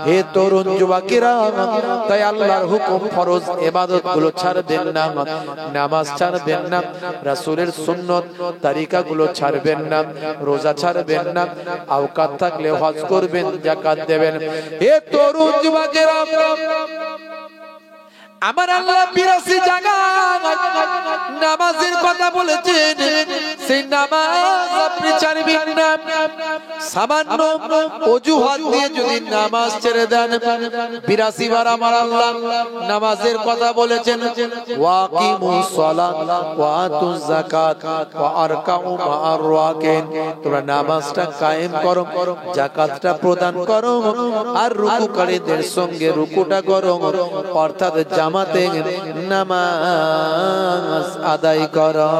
হে তরুণ যুবকেরা, তাই আল্লাহর হুকুম ফরজ ইবাদত গুলো ছাড়বেন না, নামাজ ছাড়বেন না, রাসূলের সুন্নত তরিকা গুলো ছাড়বেন না, রোজা ছাড়বেন না, আওকাত থাকলে হজ করবেন, যাকাত দেবেন। হে তরুণ যুবকেরা, আমার আল্লাহ ৮২ জায়গায় নামাজের কথা বলেছেন, সেই নামাজ আপনি ছাড়বেন না। সামান্য অজুহাত দিয়ে যদি নামাজ ছেড়ে দেন, ৮২ বার আমার আল্লাহ নামাজের কথা বলেছেন, ওয়াকিমুস সালাত ওয়া আতুজ যাকাত ওয়া আরকাউ মা'আর রাকিন, তোমরা নামাজটা কায়েম করো, যাকাতটা প্রদান করো, আর রুকুকারীদের সঙ্গে রুকুটা করো, অর্থাৎ জামাতে নামাজ আদায় করো।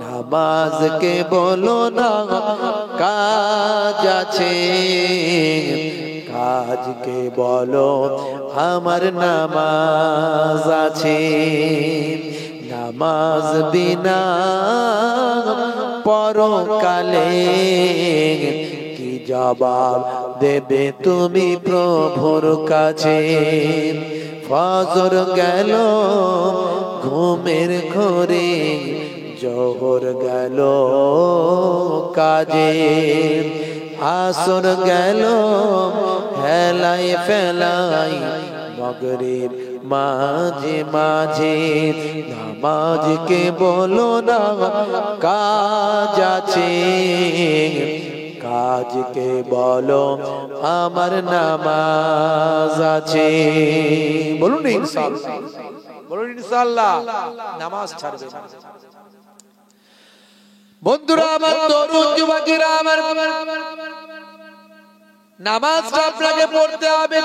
নামাজকে বলো না কাজ আছে, কাজকে বলো আমার নামাজ আছে। নামাজ বিনা পরকালে কি জবাব দেবে তুমি প্রভুর কাছে? ফজর গেল ঘুমের ঘোরে, জোহর গেল কাজে, আসর গেল হেলাই ফেলাই, মাগরিব মাঝে মাঝে। নামাজকে বলো না কাজ আছে, কাজকে বলো আমার নামাজ আছে। বলুন ইনশাআল্লাহ, বলুন ইনশাআল্লাহ নামাজ ছাড়বে না। বন্ধুরা আমার, তরুণ যুবকেরা আমার, নামাজটা আপনাকে পড়তে হবে।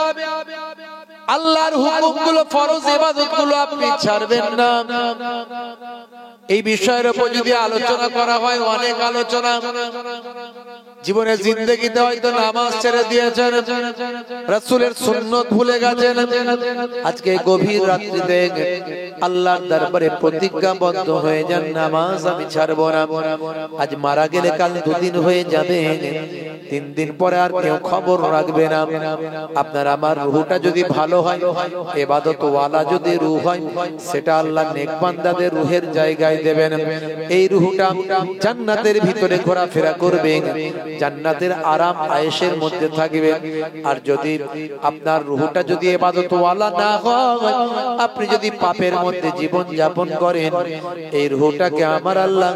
আল্লাহর হুকুমগুলো, ফরজ ইবাদতগুলো আপনি ছাড়বেন না। এই বিষয়ের উপর যদি আলোচনা করা হয়, অনেক আলোচনা। জীবনের জিন্দেগিতে হয়তো নামাজ ছেড়ে দিয়েছেন, রাসূলের সুন্নত ভুলে গেছেন। আজকে গভীর রাত্রিতে আল্লাহর দরবারে প্রতিজ্ঞাবদ্ধ হয়ে যান, নামাজ আমি ছাড়বো না। আজ মারা গেলে কাল 2 দিন হয়ে যাবে, 3 দিন পরে আর কেউ খবর রাখবে না। আপনার আমার রূহটা যদি ভালো হয়, ইবাদত ওয়ালা যদি রূহ হয়, সেটা আল্লাহ নেক বান্দাদের রূহের জায়গায় দেবেন। এই রূহটা জান্নাতের ভিতরে ঘোরাফেরা করবে, জান্নাতের আরাম আয়েশের মধ্যে থাকবে। আর যদি আপনার রূহটা যদি ইবাদত ওয়ালা না হয়, আপনি যদি পাপের মধ্যে জীবন যাপন করেন, এই রূহটাকে আমার আল্লাহ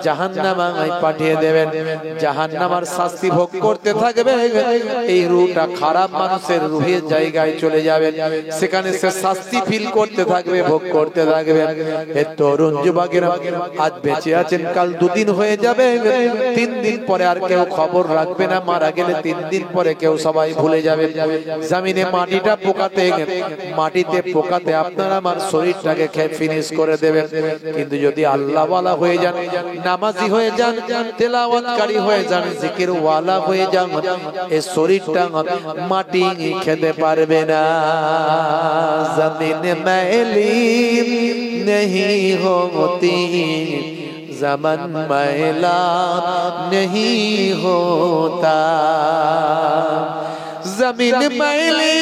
জাহান্নামে পাঠিয়ে দেবেন, জাহান্নামের শাস্তি ভোগ করতে থাকবে। এই রূহটা খারাপ মানুষের রূহের জায়গায় চলে যাবে, সেখানে সে শাস্তি ফিল করতে থাকবে, ভোগ করতে থাকবে। হে তরুণ যুবকেরা, আজ বেঁচে আছেন, কাল 2 দিন হয়ে যাবে, 3 দিন পরে আর কেউ খবর রাখবে না। মারা গেলে 3 দিন পরে কেউ সবাই ভুলে যাবে। জমিনে মাটিটা পোকাতে, মাটিতে পোকাতে আপনার আমার শরীরটাকে খেয়ে ফিনিশ করে দেবে। কিন্তু যদি আল্লাহ ওয়ালা হয়ে যান, নামাজি হয়ে যান, তেলাওয়াতকারী হয়ে যান, জিকির ওয়ালা হয়ে যান, এই শরীরটা মাটি খেতে পারবে না। জমিন मैली नहीं होती, ज़मन मैला नहीं होता, ज़मीन मैली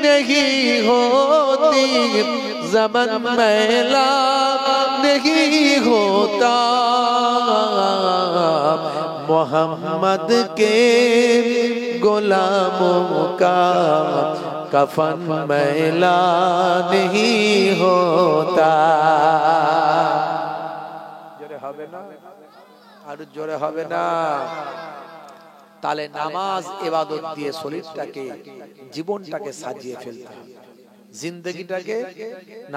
नहीं होती, ज़मन मैला नहीं होता। मोहम्मद के गुलामों का कफन मैला नहीं होता। जोरे হবে না, আর জোরে হবে না। তাহলে নামাজ ইবাদত দিয়ে শরীরটাকে, জীবনটাকে সাজিয়ে ফেলতে হবে, জিন্দেগিটাকে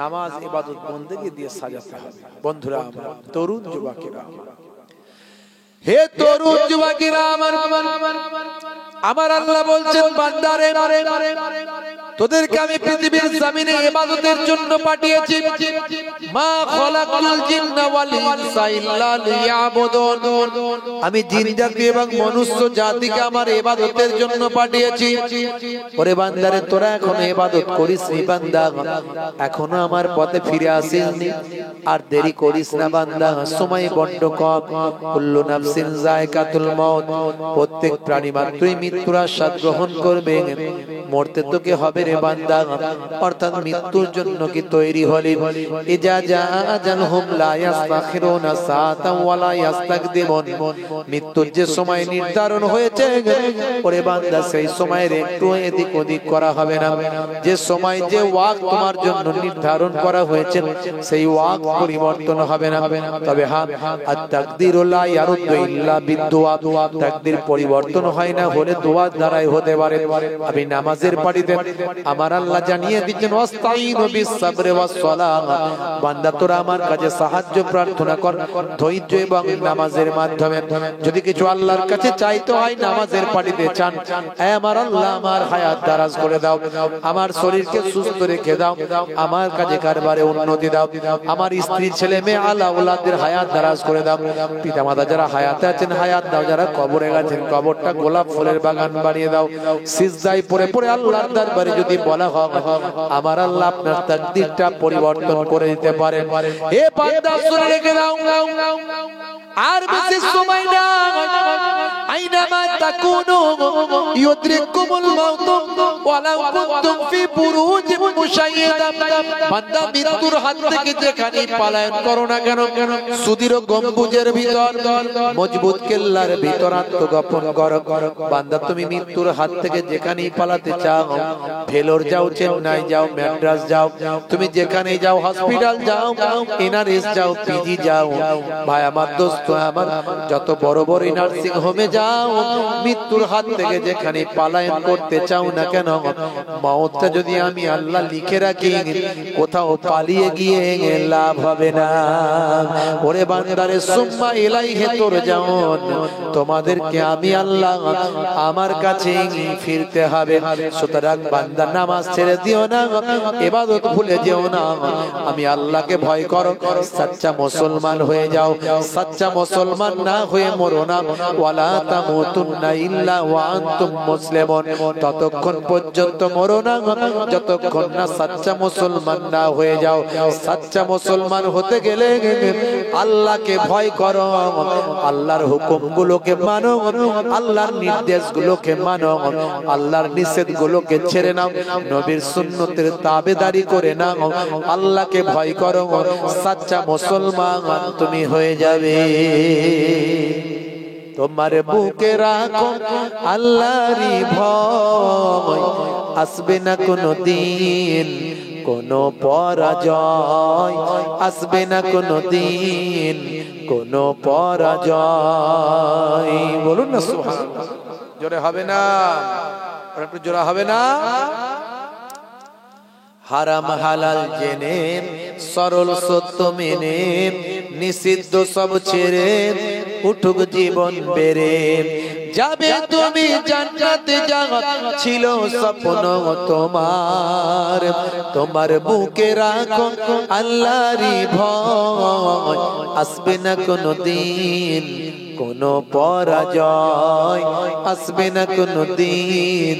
নামাজ ইবাদত বন্দেগি দিয়ে সাজাতে হবে। বন্ধুরা আমার, তরুণ যুবকেরা, হে তরুণ যুবকেরা আমার, আমার আল্লাহ বলছেন, বান্দারে তোদেরকে আমি পৃথিবীর জমিনে ইবাদতের জন্য পাঠিয়েছি। মা খলাকুল জিন্না ওয়াল ইনসা ইল্লা লিয়াবুদুন, আমি জিন জাতি এবং মনুষ্য জাতিকে আমার ইবাদতের জন্য পাঠিয়েছি। ওরে বান্দারে তোরা এখনো ইবাদত করিস নি বান্দা, এখনো আমার পথে ফিরে আসিসনি, আর দেরি করিস না বান্দা, সময় বড্ড কম। কুল্লু নাফসিন যায়কাতুল মাউত, প্রত্যেক প্রাণী মাত্রই মৃত্যুর আস্বাদ গ্রহণ করবে, মরতে তোকে হবে রে বান্দা। অর্থাৎ মৃত্যুর জন্য কি তৈরি হলি? ইজা জা আজালহুম লা ইস্তাখিরুনা সাআতান ওয়া লা ইস্তাকদিমুন, মৃত্যুর যে সময় নির্ধারণ হয়েছে ওরে বান্দা, সেই সময়ের একটু এদিক ওদিক করা হবে না। যে সময় যে ওয়াক্ত তোমার জন্য নির্ধারণ করা হয়েছে সেই ওয়াক্ত পরিবর্তন হবে না। তবে হ্যাঁ, আত-তাকদীরু লা ইয়ারুদ্দু ইল্লা বিদ-দুআ, তাকদীর পরিবর্তন হয় না হলে দোয়ার দ্বারাই হতে পারে। আমি নামাজের পাটিতে আমার আল্লাহ জানিয়ে দিচ্ছেন, ওয়াস্তাইনু বিস-সাবরি ওয়াস-সালাহ, বান্দা তোরা আমার কাছে সাহায্য প্রার্থনা কর ধৈর্য এবং নামাজের মাধ্যমে। যদি কিছু আল্লাহর কাছে চাইতে হয় নামাজের পাটিতে চান, হে আমার আল্লাহ আমার হায়াত দারাজ করে দাও, আমার শরীরকে সুস্থ রেখে দাও, আমার কাজে কারবারে উন্নতি দাও, আমার স্ত্রী ছেলে মেয়ে আলা ওলাদের হায়াত দারাজ করে দাও, পিতামাতা যারা হায়াতে আছেন হায়াত দাও, যারা কবরে গেছেন কবরটা গোলাপ ফুলের বাগান বানিয়ে দাও। সিজদায় পড়ে পড়ে আল্লাহর দরবারে যদি বলা হয় আমার আল্লাহ আপনার তাকদীরটা পরিবর্তন করে দিতে পারেন। হে বান্দা শুনে রেখে দাও, আর বেশি সময় না, আইনামা তাকুনু ইউদরিকুমুল মাউত ওয়ালাউ কুনতুম ফি বুরুজিন মুশাইয়াদা, বান্দা মৃত্যুর হাত থেকে যেখানেই পলায়ন করো না কেন, সুদৃঢ় গম্বুজের ভিতর মজবুত কেল্লার ভিতর আত্মগোপন করো। বান্দা তুমি মৃত্যুর হাত থেকে যেখানেই পালাতে চাও, ভেলোর যাও, চেন্নাই যাও, ম্যাড্রাস যাও, তুমি যেখানেই যাও, হসপিটাল যাও, এনআরএস যাও, পিজি যাও, ভাই আমার দোস্ত আমার, যত বড় বড় নার্সিং হোমে যাও, মৃত্যুর হাত থেকে যেখানে পালায়ন করতে চাও না কেন, মওতটা যদি আমি আল্লাহ লিখে রাখি, কোথাও পালিয়ে গিয়ে লাভ হবে না। ওরে বান্দারে সুম্মা ইলাইহি তুরজাউন, তোমাদেরকে আমি আল্লাহ আমার কাছে ফিরতে হবে। সুতরাং বান্দা নামাজ ছেড়ে দিও না, ইবাদত ভুলে যেও না, আমি আল্লাহকে ভয় করো, সচ্চা মুসলমান হয়ে যাও। সচ্চা মুসলমান না হয়ে মরো না, ওয়ালা তামুতুন্না ইল্লা ওয়া আনতুম মুসলিমুন, ততক্ষণ পর্যন্ত মরো না যতক্ষণ না সচ্চা মুসলমান না হয়ে যাও। সচ্চা মুসলমান হতে গেলে আল্লাহকে ভয় করো, আল্লাহর হুকুমগুলোকে মানো, আল্লাহর নির্দেশগুলোকে মানো, আল্লাহর নিষেধগুলোকে ছেড়ে নাও, নবীর সুন্নতের তাবেদারি করে নাও, আল্লাহকে ভয় করো, সচ্চা মুসলমান তুমি হয়ে যাবে। তোমার বুকে রাখো আল্লাহরই ভয়, আসবে না কোনো দিন কোনো পরাজয়, আসবে না কোনো দিন কোনো পরাজয়। বলুন না সুবহানাল্লাহ, জোরে হবে না? একটু জোরে হবে না? হারাম হালাল জেনে, সরল সত্য মেনে, নিষিদ্ধ সব ছেড়ে উঠুক জীবন বেড়ে যাবে তুমি জান্নাতে, জান্নাত ছিল স্বপ্ন তোমার। তোমার বুকে রাখো আল্লাহরই ভয়, আসবে না কোনো দিন কোনো পরাজয়, আসবে না কোনো দিন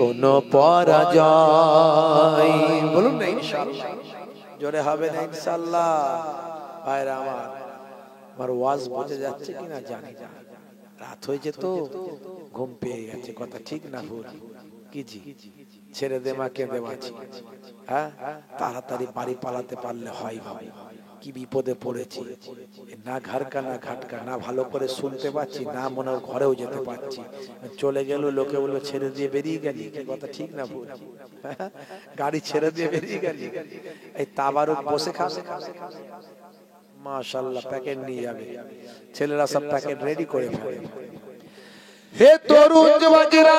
কোনো পরাজয়। বলুন না ইনশাআল্লাহ, জোরে হবে না ইনশাআল্লাহ? ভাইরা আমার ওয়াজ বুঝে যাচ্ছে কিনা জানি না, রাত হয়েছে তো ঘুম পেয়ে গেছে, কথা ঠিক না ভুল? কি জি ছেড়ে দে মা, কেঁদে বাঁচি। হ্যাঁ, তাড়াতাড়ি বাড়ি পালাতে পারলে হয় বাবা, কি বিপদে পড়েছি, না ঘাড়কা না ঘাটকা, না ভালো করে শুনতে পাচ্ছি, না মনে ঘরেও যেতে পারছি। চলে গেল, লোকে বললো ছেড়ে দিয়ে বেরিয়ে গেলি, কি কথা ঠিক না ভুল? গাড়ি ছেড়ে দিয়ে বেরিয়ে গেলি, এই তাবারুক বসে খাবে, মাশাআল্লাহ প্যাকেট নিয়ে যাবে, ছেলেরা সব প্যাকেট রেডি করে ফেলে। হে তরুণ যুবকেরা,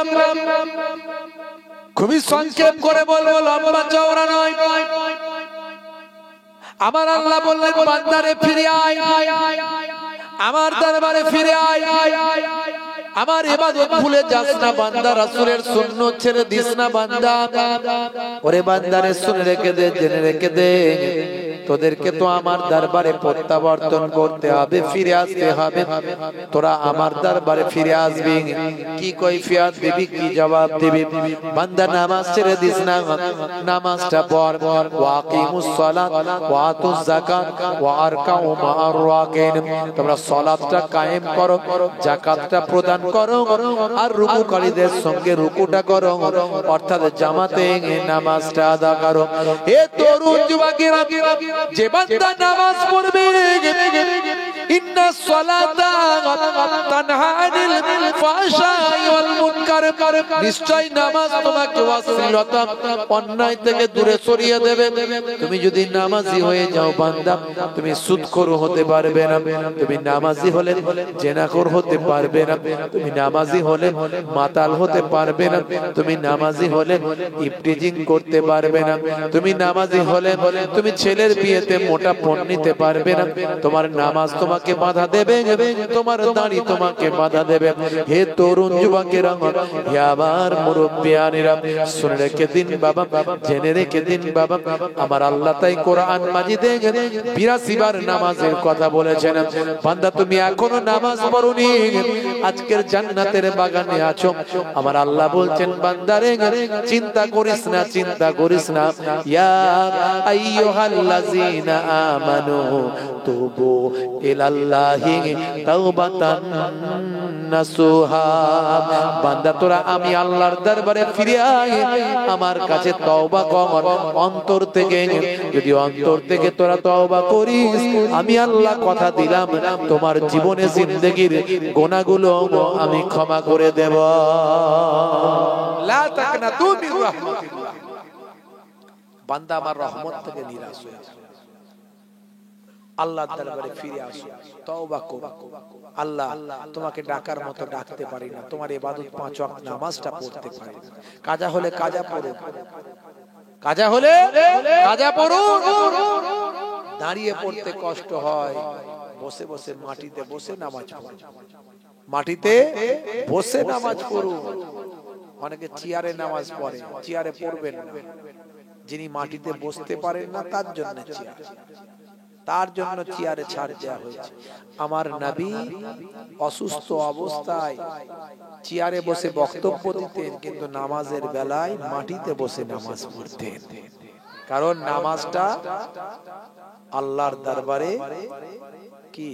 খুবই সংক্ষেপ করে বলবো, লম্বা চওড়া নয়। আমার আল্লাহ বললেন বান্দারে ফিরে আয়, আমার দরবারে ফিরে আয়, আমার ইবাদত ভুলে যাস না বান্দা, রাসূলের সুন্নাত ছেড়ে দিস না বান্দা। ওরে বান্দারে শুনে রেখে দে, জেনে রেখে দে, তোদেরকে তো আমার দরবারে প্রত্যাবর্তন করতে হবে, ফিরে আসতে হবে। তোরা আমার দরবারে ফিরে আসবি, কি কৈফিয়ত দিবি, কি জবাব দিবি? বান্দা নামাজ ছেড়ে দিস না, নামাজটা পড়। ওয়াকিমুস সালাত ওয়া আতুজ যাকাত ওয়া আরকাউ মা'আর রাকিন। তোমরা সালাতটা কায়েম করো, যাকাতটা প্রদান করো, আর রুকুকারীদের সঙ্গে রুকুটা করো, অর্থাৎ জামাতে নামাজটা আদা করো। এ তরুণ যুবকেরা, যে বান্দা নামাজ পড়বে, ইন্না সালাতা তানহা আনিল ফাহশাই ওয়াল মুনকার, নিশ্চয় নামাজ তোমাকে অশ্লীলতা, অন্যায় থেকে দূরে সরিয়ে দেবে। তুমি যদি নামাজি হয়ে যাও বান্দা, তুমি সুদখোর হতে পারবে না, তুমি নামাজি হলে জেনাখোর হতে পারবে না, তুমি নামাজি হলে মাতাল হতে পারবে না, তুমি নামাজি হলে ইফটিজিং করতে পারবে না, তুমি নামাজি হলে তুমি ছেলের বিয়েতে মোটা পণ নিতে পারবে না। তোমার নামাজ তোমাকে বাধা দেবে, তোমার দাড়ি তোমাকে বাধা দেবে। হে তরুণ যুবকেরা, হে আমার মুরব্বিয়ানেরা, শুনে রেখে দিন বাবা, জেনে রেখে দিন বাবা, আমার আল্লাহ তাই কোরআন মাজিদে 82 বার নামাজের কথা বলেছেন। বান্দা তুমি এখনো নামাজ পড়োনি, আজকের জান্নাতের বাগানে আছো। আমার আল্লাহ বলছেন বান্দারে, চিন্তা করিস না, চিন্তা করিস না। ইয়া আইয়ুহাল্লাযীনা আমানু তুবু ইলাল্লাহি তাওবাতান নাসুহা। বান্দা তোরা আমি আল্লাহর দরবারে ফিরে আয়, আমার কাছে তওবা কর অন্তর থেকে। যদি অন্তর থেকে তোরা তওবা করিস, আমি আল্লাহ কথা দিলাম তোমার জীবনে জিন্দেগির গুনাহগুলো আমি ক্ষমা করে দেব। লা তাকনাতু মির রাহমাতিল্লাহ। বান্দা আমার রহমত থেকে নিরাশ হয়ে যায়, আল্লাহর দরবারে ফিরে আসো, তওবা করো। আল্লাহ তোমাকে ডাকার মতো ডাকতে পারি না, তোমার ইবাদত 5 ওয়াক্ত নামাজটা পড়তে পারি না। কাজা হলে কাজা পড়ো, কাজা হলে কাজা পড়ো। দাঁড়িয়ে পড়তে কষ্ট হয়, বসে বসে মাটিতে বসে নামাজ পড়ো, মাটিতে বসে নামাজ পড়ো। অনেকে চেয়ারে নামাজ পড়ে, চেয়ারে পড়বেন না। যিনি মাটিতে বসতে পারেন না তার জন্য চেয়ার, তার জন্য চেয়ারে ছাড় দেওয়া হয়েছে। আমার নবী অসুস্থ অবস্থায় চেয়ারে বসে বক্তব্য দিতেন, কিন্তু নামাজের বেলায় মাটিতে বসে নামাজ পড়তেন। কারণ নামাজটা আল্লাহর দরবারে কি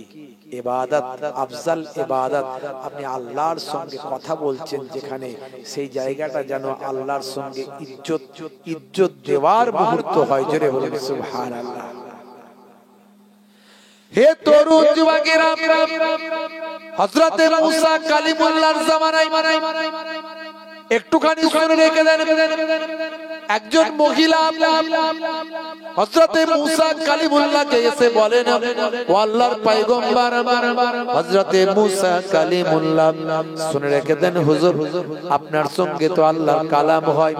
ইবাদত, আফজাল ইবাদত। আপনি আল্লাহর সঙ্গে কথা বলছেন যেখানে, সেই জায়গাটা যেন আল্লাহর সঙ্গে ইজ্জত দেওয়ার মুহূর্ত হয়। জোরে বলুন সুবহানাল্লাহ। হে তরুণ যুবকেরা, হযরত মুসা কালিমুল্লাহর জামানায় একটুখানি শুনে রেখে দেন। একজন মহিলা হযরত মুসা কালিমুল্লাহকে এসে বলেন, ও আল্লাহর পয়গম্বর হযরত মুসা কালিমুল্লাহ, শুনে রেখে দেন হুজুর, আপনার সঙ্গে তো আল্লাহর কালাম হয়,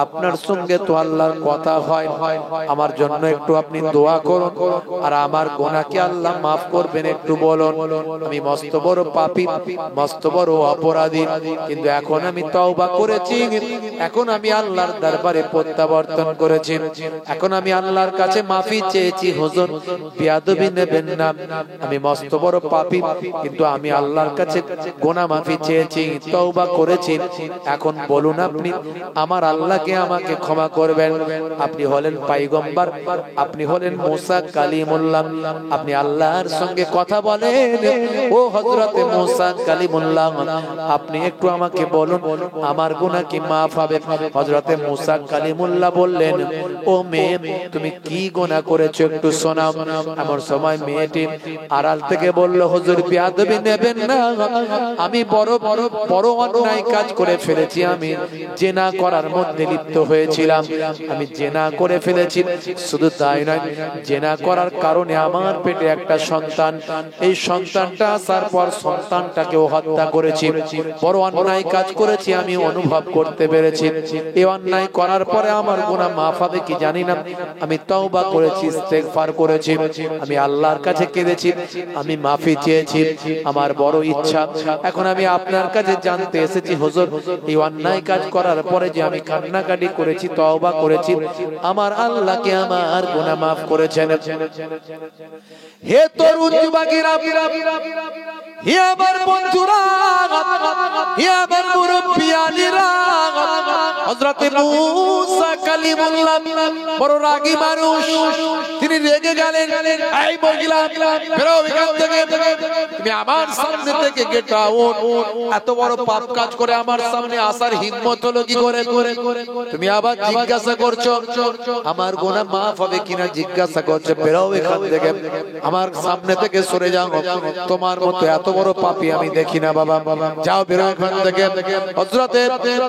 আপনার সঙ্গে তো আল্লাহর কথা হয়, আমার জন্য একটু আপনি দোয়া করুন, আর আমার গুনাহকে আল্লাহ মাফ করবেন একটু বলুন। আমি মস্ত বড় পাপী, মস্ত বড় অপরাধী, কিন্তু এখন আমি তওবা করেছি, এখন আমি আল্লাহর দরবারে প্রত্যাবর্তন করেছি, এখন আমি আল্লাহর কাছে মাফি চেয়েছি। হুজুর বেয়াদবি নেবেন না, আমি মস্ত বড় পাপী, কিন্তু আমি আল্লাহর কাছে গুনাহ মাফি চেয়েছি, তওবা করেছি। এখন বলুন আপনি আমার আল্লাহকে আমাকে ক্ষমা করবেন। আপনি হলেন পয়গম্বর, আপনি হলেন মুসা কালিমুল্লাহ, আপনি আল্লাহর সঙ্গে কথা বলেন। ও হযরত মুসা কালিমুল্লাহ, আপনি একটু আমাকে বলুন আমার গুনাহ কি মাফ হবে? হযরত মুসা কালিমুল্লাহ বললেন, ও মেয়ে, তুমি কি গুনাহ করেছো একটু শোনাও। এমন সময় মেয়েটি আড়াল থেকে বলল, হুজুর বেয়াদবি নেবেন না, আমি বড় বড় বড় অন্যায় কাজ করে ফেলেছি, আমি জিনা করার মধ্যে লিপ্ত হয়েছিলাম, আমি জিনা করে ফেলেছি। শুধু তাই নয়, জিনা করার কারণে আমার পেটে একটা সন্তান, এই সন্তানটা আসার পর সন্তানটাকেও হত্যা করেছি, বড় অন্যায় কাজ করেছি, আমি অনুভব করতে পেরেছি। এই অন্যায় করার করার পরে আমার গুনাহ মাফ হবে কি জানি না, আমি তওবা করেছি, ইস্তেগফার করেছি, আমি আল্লাহর কাছে কেঁদেছি, আমি মাফি চেয়েছি। আমার বড় ইচ্ছা, এখন আমি আপনার কাছে জানতে এসেছি হুজুর, এই অন্যায় কাজ করার পরে যে আমি কান্নাকাটি করেছি, তওবা করেছি, আমার আল্লাহ কি আমার গুনাহ মাফ করেছেন? হে তরুণ যুবকেরা, হে আমার বন্ধুরা, হে আমার মুরব্বিয়ানেরা, হযরতে মূসা কালিমুল্লাহ বড় রাগী মানুষ, তিনি রেগে গেলেন, এই মহিলা বেরো এখান থেকে, তুমি আমার সামনে থেকে গেট আউট। এত বড় পাপ কাজ করে আমার সামনে আসার হিম্মত হলো কি করে? তুমি আবার জিজ্ঞাসা করছো আমার গুনাহ মাফ হবে কিনা, জিজ্ঞাসা করছো, বেরো এখান থেকে, আমার সামনে থেকে সরে যাও, তোমার মতো এত বড় পাপী আমি দেখি না বাবা, যাও বেরো এখান থেকে। হযরতে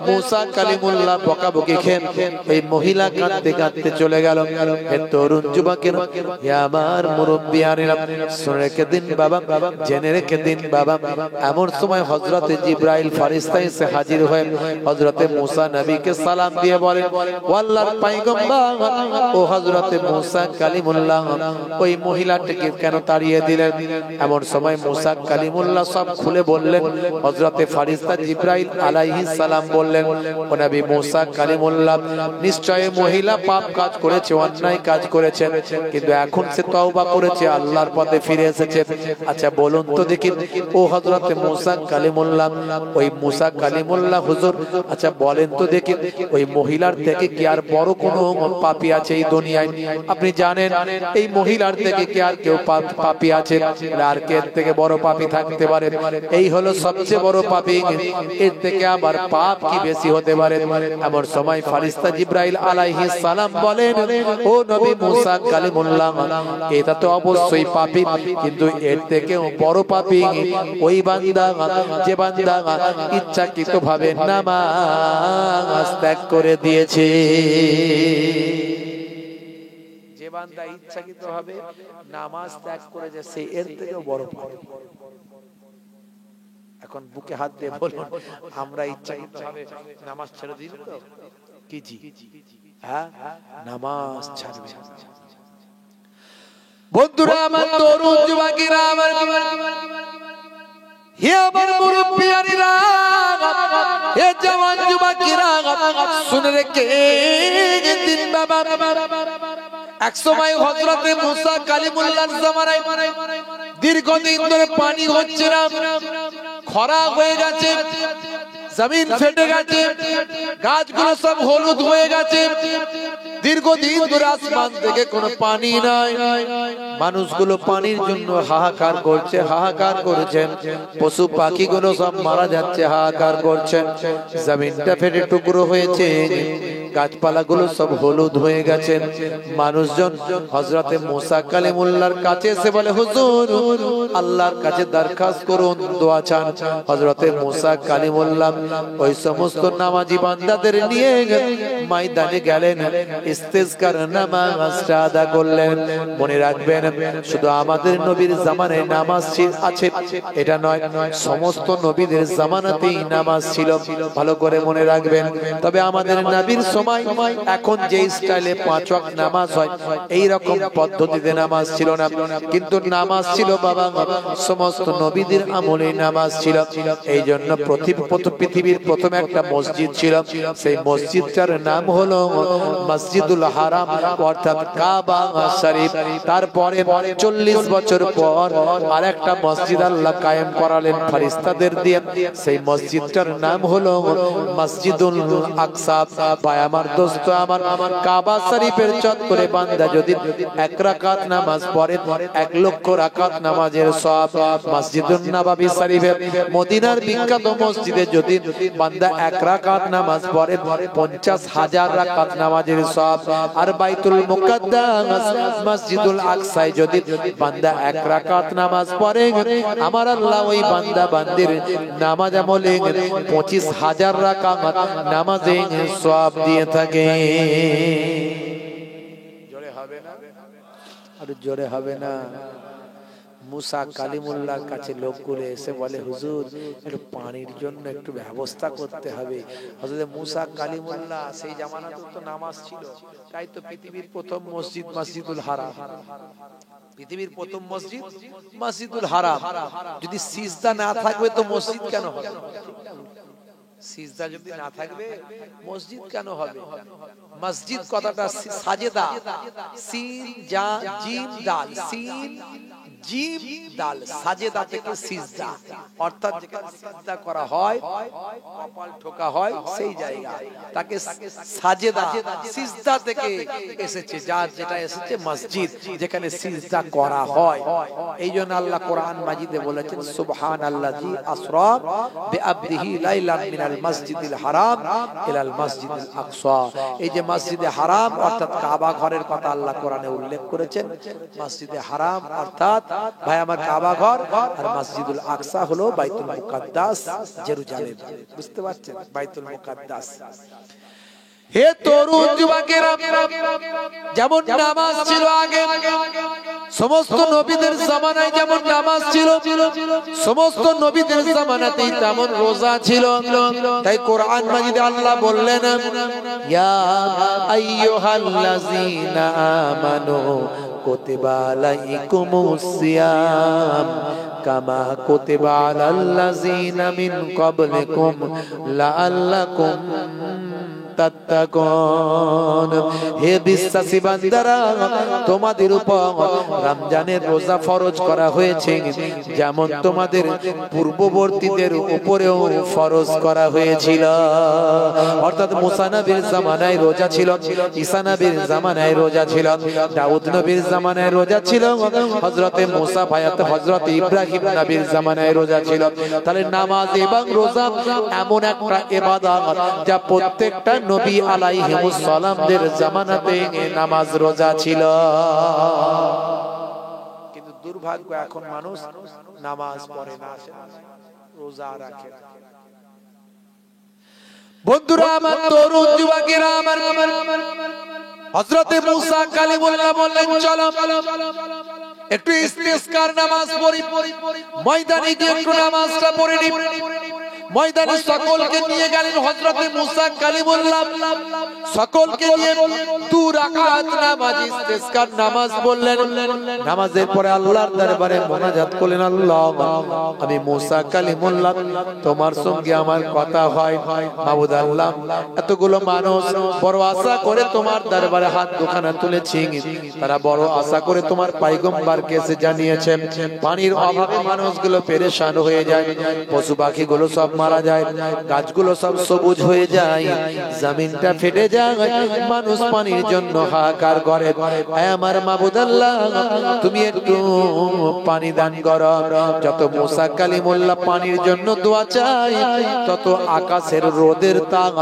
মূসা কালিমুল্লাহ বকাবকি খেন এই মহিলা কাঁদতে কাঁদতে চলে গেল। হে তরুণ যুবকেরা, হে আমার মুরব্বিয়ানেরা, শুনে রেখে দিন বাবা, জেনে রেখে দিন বাবা, এমন সময় হযরতে জিবরাইল ফেরেশতা এসে হাজির হয়ে হযরতে মূসা নবীকে সালাম দিয়ে বলেন, ও আল্লাহর পয়গম্বর, ও হযরতে মূসা কালিমুল্লাহ ওই মহিলাটিকে কেন তাড়িয়ে দিলেন? এমন সময় মূসা কালিমুল্লাহ সব খুলে বললেন। হযরতে ফেরেশতা জিবরাইল আলাইহিস সালাম বললেন, ও নবী মূসা কালিমুল্লাহ, নিশ্চয় মহিলা পাপ কাজ করেছে, অন্যায় কাজ করেছে, কিন্তু এখন সে তওবা করেছে, আল্লাহর পথে ফিরে এসেছে। আচ্ছা বলুন তো দেখি, ও হযরতে মূসা কালিমুল্লাহ, ওই মূসা কালিমুল্লাহ হুজুর, আচ্ছা বলেন তো দেখি, ওই মহিলার থেকে কি আর বড় কোনো পাপী আছে এই দুনিয়ায়? আপনি জানেন এই মহিলার থেকে কি আর কেউ পাপী আছে? আর কে থেকে বড় পাপী থাকতে পারে? এই হলো সবচেয়ে বড় পাপী, এর থেকে আবার পাপ কি বেশি হতে পারে? এমন সময় ফেরেশতা জিবরাইল আলাইহিস সালাম বলেন, ও নবী মূসা কালিমুল্লাহ, এটা তো অবশ্যই পাপী, কিন্তু এর থেকেও বড় পাপী ওই বান্দা যে বান্দা ইচ্ছাকৃতভাবে নামাজ ত্যাগ করে দিয়েছে। যে বান্দা ইচ্ছাকৃতভাবে নামাজ ত্যাগ করেছে, সে এর থেকেও বড় পাপী। এখন বুকে হাত দিয়ে বলুন, আমরা ইচ্ছাকৃতভাবে নামাজ ছেড়ে দিই তো কি জি? হ্যাঁ, নামাজ ছাড়বে। বন্ধুরা আমার, তরুণ যুবকেরা আমার, হে আমার মুরব্বিয়ানেরা, হে জওয়ান যুবকেরা, শুনে রেখে দিন বাবা, এক সময় হযরতে মূসা কালিমুল্লাহর জামানায় দীর্ঘদিন ধরে পানি হচ্ছে না, খরা হয়ে গেছে, জমিন ফেটে গেছে, গাছগুলো সব হলুদ হয়ে গেছে, দীর্ঘদিন ধরে আসমান থেকে কোনো পানি নাই। মানুষগুলো পানির জন্য হাহাকার করছে, হাহাকার করছেন, পশু পাখিগুলো সব মারা যাচ্ছে, হাহাকার করছেন, জমিনটা ফেটে টুকরো হয়েছে, গাছপালাগুলো সব হলুদ হয়ে গেছে। মানুষজন হযরতে মূসা কালিমুল্লাহর কাছে এসে বলে, হুজুর আল্লাহর কাছে দরখাস্ত করুন, দোয়া চান। হযরতে মূসা কালিমুল্লাহ ওই সমস্ত নামাজি বান্দাদের নিয়ে ময়দানে গেলেন, ইস্তেসকার নামাজটা আদা করলেন। মনে রাখবেন, শুধু আমাদের নবীর জামানায় নামাজ আছে এটা নয়, সমস্ত নবীদের জামানাতেই নামাজ ছিল, ভালো করে মনে রাখবেন। তবে আমাদের নবীর সময় এখন যে স্টাইলে 5 ওয়াক্ত নামাজ হয়, এই রকম পদ্ধতিতে নামাজ ছিল না, কিন্তু নামাজ ছিল বাবা সমস্ত নবীদের আমলে নামাজ ছিল। এই জন্য পৃথিবীর প্রথম একটা মসজিদ ছিল, সেই মসজিদটার নাম হলো মসজিদুল হারাম, অর্থাৎ কাবা শরীফ। তারপরে 40 বছর পর আরেকটা মসজিদ আল্লাহ কায়েম করালেন ফেরেশতাদের দিয়ে, সেই মসজিদটার নাম হলো মসজিদুল আকসা। ভাই আমার, দোস্ত আমার, কাবা শরীফের চত্বরে বান্দা যদি 1 রাকাত নামাজ পড়ে, 1 লক্ষ রাকাত নামাজের সওয়াব। মসজিদুন নববী শরীফে, মদিনার বিখ্যাত মসজিদে যদি বান্দা 1 রাকাত নামাজ পড়ে, 50,000 রাকাত নামাজের সওয়াব। আর বাইতুল মুকাদ্দাস মসজিদুল আকসায় যদি বান্দা 1 রাকাত নামাজ পড়ে, আমার আল্লাহ ওই বান্দা বান্দির নামাজ আমলে 25,000 রাকাত নামাজে সওয়াব দিয়ে থাকে। জোরে হবে না? আর জোরে হবে না? মুসা কালিমুল্লাহর কাছে লোকগুলো এসে বলে, হুজুর একটু পানির জন্য একটু ব্যবস্থা করতে হবে। হযরত মুসা কালিমুল্লাহ সেই জামানাতে তো নামাজ ছিল, তাই তো পৃথিবীর প্রথম মসজিদ মসজিদুল হারাম, পৃথিবীর প্রথম মসজিদ মসজিদুল হারাম। যদি সিজদা না থাকবে তো মসজিদ কেন হবে? সিজদা যদি না থাকবে মসজিদ কেন হবে? মসজিদ কথাটা সাজেদা, সিন জা জিম দাল, সিন জিম দাল, সাজেদা থেকে সিজদা, অর্থাৎ যেখানে সিজদা করা হয়, কপাল ঠোকা হয়, সেই জায়গা তাকে সাজেদা, সিজদা থেকে এসেছে, যা যেটা এসেছে মসজিদ, যেখানে সিজদা করা হয়। এইজন্য আল্লাহ কোরআন মাজিদে বলেছেন, সুবহানাল্লাযী আসরা বিআবদিহি লাইলান মিনাল মসজিদিল হারাম ইলাল মসজিদিল আকসা। এই যে মসজিদে হারাম অর্থাৎ কাবা ঘরের কথা আল্লাহ কোরআনে উল্লেখ করেছেন। মসজিদে হারাম অর্থাৎ ভাই আমার কাবা ঘর, আর মসজিদুল আকসা হলো বাইতুল মুকাদ্দাস, জেরুজালেম। বুঝতে পারছেন? বাইতুল মুকাদ্দাস। হে তরুণ যুবকেরা, যেমন নামাজ ছিল আগে, সমস্ত নবীদের জামানায় যেমন নামাজ ছিল, সমস্ত নবীদের জামানাতেই তেমন রোজা ছিল। তাই কোরআন মাজিদে আল্লাহ বললেন, ইয়া আইয়ুহাল্লাযীনা আমানু কুতিবা আলাইকুমুস সিয়াম কামা কুতিবা আলাল্লাযীনা মিন ক্বাবলিকুম লাআল্লাকুম তাত্তাকুন। হে বিশ্বাসী বান্দারা, তোমাদের উপর রমজানের রোজা ফরজ করা হয়েছে, যেমন তোমাদের পূর্ববর্তীদের উপরেও ফরজ করা হয়েছিল। অর্থাৎ মুসা নবীর জামানায় রোজা ছিল, ঈসা নবীর জামানায় রোজা ছিল, দাউদ নবীর জামানায় রোজা ছিল, হযরতে মুসা ভায়াত হযরতে ইব্রাহিম নবীর জামানায় রোজা ছিল। তাহলে নামাজ এবং রোজা এমন একটা ইবাদত যা প্রত্যেকটা নবী আলাইহিমুস সালামদের জামানাতে নামাজ রোজা ছিল। কিন্তু দুর্ভাগ্য, এখন মানুষ নামাজ পড়ে না, রোজা রাখে না। বন্ধুরা আমার, তরুণ যুবকেরা আমার, হযরতে মুসা কালিমুল্লাহ বললেন, চলো একটু ইস্তিসকার নামাজ পড়ি, ময়দানে গিয়ে একটু নামাজটা পড়ে নি। ময়দানে সকলকে নিয়ে গেলেন হযরতে মুসা কালিমুল্লাহ, সকলকে নিয়ে 2 রাকাত নামাজ, ইস্তিসকার নামাজ পড়লেন। নামাজের পরে আল্লাহর দরবারে মুনাজাত করলেন, আল্লাহ আমি মুসা কালিমুল্লাহ, তোমার সঙ্গে আমার কথা হয়। মাবুদ আল্লাহ, এতগুলো মানুষ বড় আশা করে তোমার দরবারে হাত দুখানা তুলেছি, তারা বড় আশা করে তোমার পয়গম্বরকে এসে জানিয়েছে, পানির অভাবে মানুষগুলো পেরেশান হয়ে যায়, পশু পাখিগুলো সব মারা যায়, গাছগুলো সব সবুজ হয়ে যায়, জমিনটা ফেটে যায়, মানুষ পানির জন্য হাহাকার করে। আমার মাবুদ আল্লাহ, তুমি একটু পানি দান করো। যত মুসা কালিমুল্লাহ পানির জন্য দোয়া চাই, তত আকাশের রোদের তাপ,